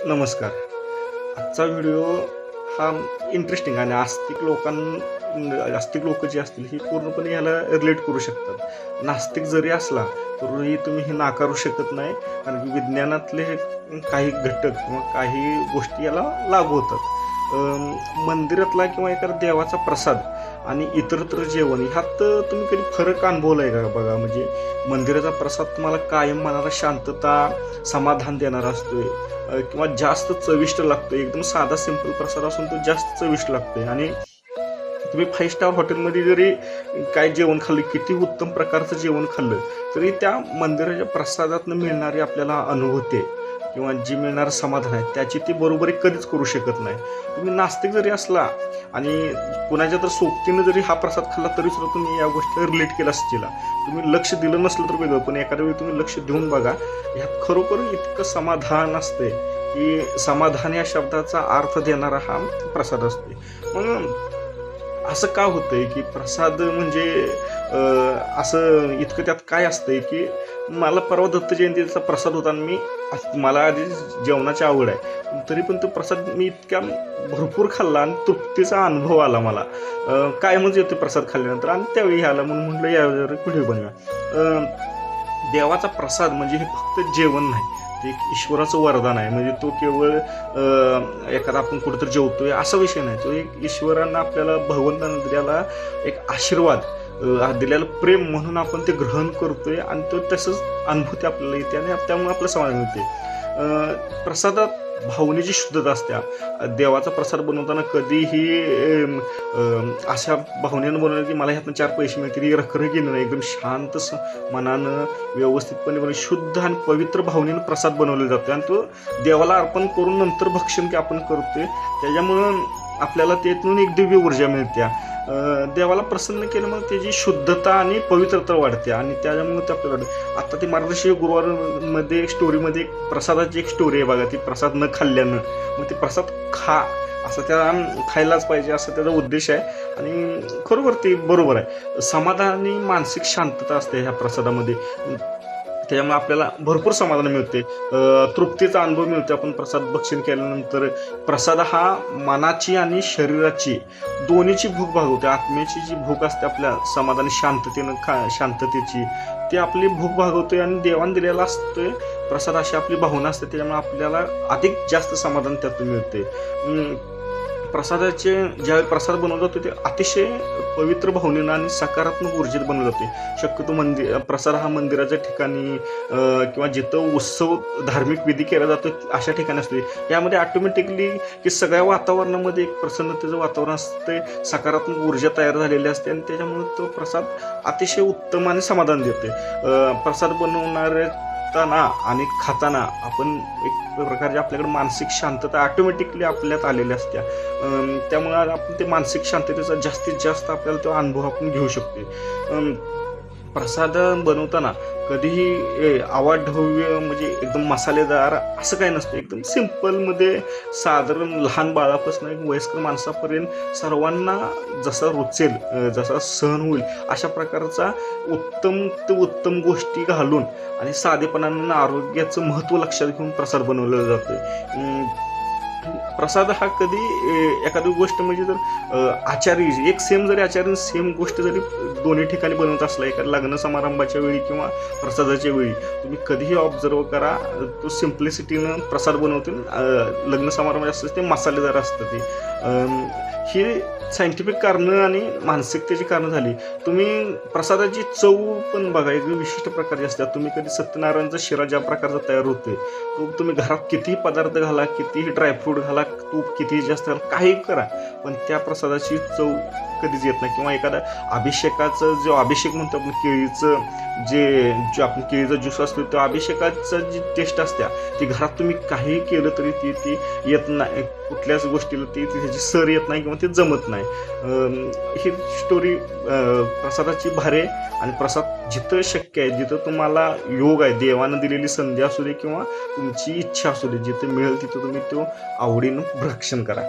नमस्कार. आजचा व्हिडिओ हा इंटरेस्टिंग आणि आस्तिक लोक जी असतील ही पूर्णपणे ह्याला रिलेट करू शकतात. नास्तिक जरी असला तरीही तुम्ही हे नाकारू शकत नाही, कारण की विज्ञानातले हे काही घटक किंवा काही गोष्टी याला लागू होतात. मंदिरातला किंवा एखाद्या देवाचा प्रसाद आणि इतरत्र जेवण ह्यात तुम्ही कधी फरक अनुभवलाय का? बघा, म्हणजे मंदिराचा प्रसाद तुम्हाला कायम मनाला शांतता, समाधान देणारा असतोय किंवा जास्त चविष्ट लागतोय. एकदम साधा सिंपल प्रसाद असून तो जास्त चविष्ट लागतोय. आणि तुम्ही 5 स्टार हॉटेलमध्ये जरी काय जेवण खाल्लं, किती उत्तम प्रकारचं जेवण खाल्लं, तरी त्या मंदिराच्या प्रसादातनं मिळणारी आपल्याला अनुभूती किंवा जी मिळणारं समाधान आहे त्याची ती बरोबरी कधीच करू शकत नाही. तुम्ही नास्तिक जरी असला आणि कुणाच्या तर सोबतीनं जरी हा प्रसाद खाल्ला तरी सुद्धा तुम्ही या गोष्टीला रिलेट केला असतील. तुम्ही लक्ष दिलं नसलं तर वेगळं, पण एखाद्या वेळी तुम्ही लक्ष देऊन बघा, ह्यात खरोखर इतकं समाधान असते की समाधान या शब्दाचा अर्थ देणारा हा प्रसाद असते. मग असं का होतंय की प्रसाद म्हणजे असं इतकं त्यात काय असतंय की मला परवा दत्त जयंतीचा प्रसाद होता आणि मला आधी जेवणाची आवड आहे, तरी पण तो प्रसाद मी इतक्या भरपूर खाल्ला आणि तृप्तीचा अनुभव आला मला. कायमच येतो प्रसाद खाल्ल्यानंतर, आणि त्यावेळी आला म्हणून म्हटलं यावर व्हिडिओ बनवा. देवाचा प्रसाद म्हणजे हे फक्त जेवण नाही, ते एक ईश्वराचं वरदान आहे. म्हणजे तो केवळ एखादा आपण कुठंतरी जेवतोय असा विषय नाही. तो एक ईश्वरानं आपल्याला, भगवंतानं दिलेला एक आशीर्वाद, दिलेलं प्रेम म्हणून आपण ते ग्रहण करतोय आणि तो तसंच अनुभूती आपल्याला येते आणि त्यामुळे आपलं समाधान होते. प्रसादात भावनेची शुद्धता असते. देवाचा प्रसाद बनवताना कधीही अशा भावनेनं बनवलं की मला ह्यातनं 4 पैसे मिळतील, रखरखीनं नाही, एकदम शांत मनानं व्यवस्थितपणे बनवून शुद्ध आणि पवित्र भावनेनं प्रसाद बनवला जातो आणि तो देवाला अर्पण करून नंतर भक्षण की आपण करतोय. त्याच्यामुळं आपल्याला त्यातून एक दिव्य ऊर्जा मिळते. देवाला प्रसन्न केलं मग त्याची शुद्धता आणि पवित्रता वाढते आणि त्याच्यामुळे ते आपल्याला आता ती मार्गदर्शक गुरुवारमध्ये एक स्टोरीमध्ये एक प्रसादाची एक स्टोरी आहे बघा. ती प्रसाद न खाल्ल्यानं, मग ते प्रसाद खा असं त्या खायलाच पाहिजे असं त्याचा उद्देश आहे. आणि खरोखर ते बरोबर आहे. समाधान आणि मानसिक शांतता असते ह्या प्रसादामध्ये. त्याच्यामुळे आपल्याला भरपूर समाधान मिळते, तृप्तीचा अनुभव मिळतो. आपण प्रसाद भक्षण केल्यानंतर प्रसाद हा मनाची आणि शरीराची दोन्हीची भूक भागवते. आत्म्याची जी भूक असते आपल्या समाधान शांततेची, ती आपली भूक भागवतोय आणि देवान दिलेला असतोय प्रसाद, अशी आपली भावना असते. त्याच्यामुळे आपल्याला अधिक जास्त समाधान त्यातून मिळते. प्रसादाचे ज्यावेळी प्रसाद बनवला जातो ते अतिशय पवित्र भावनेनं आणि सकारात्मक ऊर्जेत बनवला जाते. शक्यतो प्रसाद हा मंदिराच्या ठिकाणी किंवा जिथं उत्सव, धार्मिक विधी केला जातो अशा ठिकाणी असते. यामध्ये ऑटोमॅटिकली की सगळ्या वातावरणामध्ये एक प्रसन्नतेचं वातावरण असते, सकारात्मक ऊर्जा तयार झालेली असते आणि त्याच्यामुळे तो प्रसाद अतिशय उत्तम आणि समाधान देते. प्रसाद बनवणाऱ्याना आणि खाताना आपण एक प्रकारची आपल्याकडे मानसिक शांतता ऑटोमॅटिकली आपल्यात आलेली असते. त्यामुळे आपण ते मानसिक शांततेचा जास्तीत जास्त आपल्याला तो अनुभव आपण घेऊ शकतो. प्रसाद बनवताना कधीही आवाढव्य म्हणजे एकदम मसालेदार असं काही नसतं. एकदम सिम्पलमध्ये साधारण लहान बाळापासून एक वयस्कर माणसापर्यंत सर्वांना जसा रुचेल, जसा सहन होईल अशा प्रकारचा उत्तम गोष्टी घालून आणि साधेपणानं आरोग्याचं महत्त्व लक्षात घेऊन प्रसाद बनवला जातो. प्रसाद हा कधी एखादी गोष्ट म्हणजे जर आचारी एक जरी आचार्य सेम गोष्ट जरी दोन्ही ठिकाणी बनवत असला, एका लग्न समारंभाच्या वेळी किंवा प्रसादाच्या वेळी, तुम्ही कधीही ऑब्झर्व करा, तो सिम्प्लिसिटीनं प्रसाद बनवते. लग्न समारंभ असतं ते मसालेदार असतं. ते ही सायंटिफिक कारणं आणि मानसिकतेची कारणं झाली. तुम्ही प्रसादाची चव पण बघा, एक विशिष्ट प्रकारची असतात. तुम्ही कधी सत्यनारायणचा शिरा ज्या प्रकारचा तयार होतोय, तो तुम्ही घरात कितीही पदार्थ घाला, कितीही ड्रायफ्रूट घाला, तूप कितीही जास्त घाला, काही करा, पण त्या प्रसादाची चव कधीच येत नाही. किंवा एखादा अभिषेकाचं जो अभिषेक म्हणतो आपण, केळीचं जे आपण केळीचा ज्यूस असतो, तो अभिषेकाचं जी टेस्ट असते ती घरात तुम्ही काही केलं तरी ती येत नाही. कुठल्याच गोष्टीला ती त्याची सर येत नाही किंवा ते जमत नाही. ही स्टोरी प्रसादाची भारे. आणि प्रसाद जिथं शक्य आहे, जिथं तुम्हाला योग आहे, देवानं दिलेली संधी असू दे किंवा तुमची इच्छा असू दे, जिथं मिळेल तिथं तुम्ही तो आवडीनं भक्षण करा.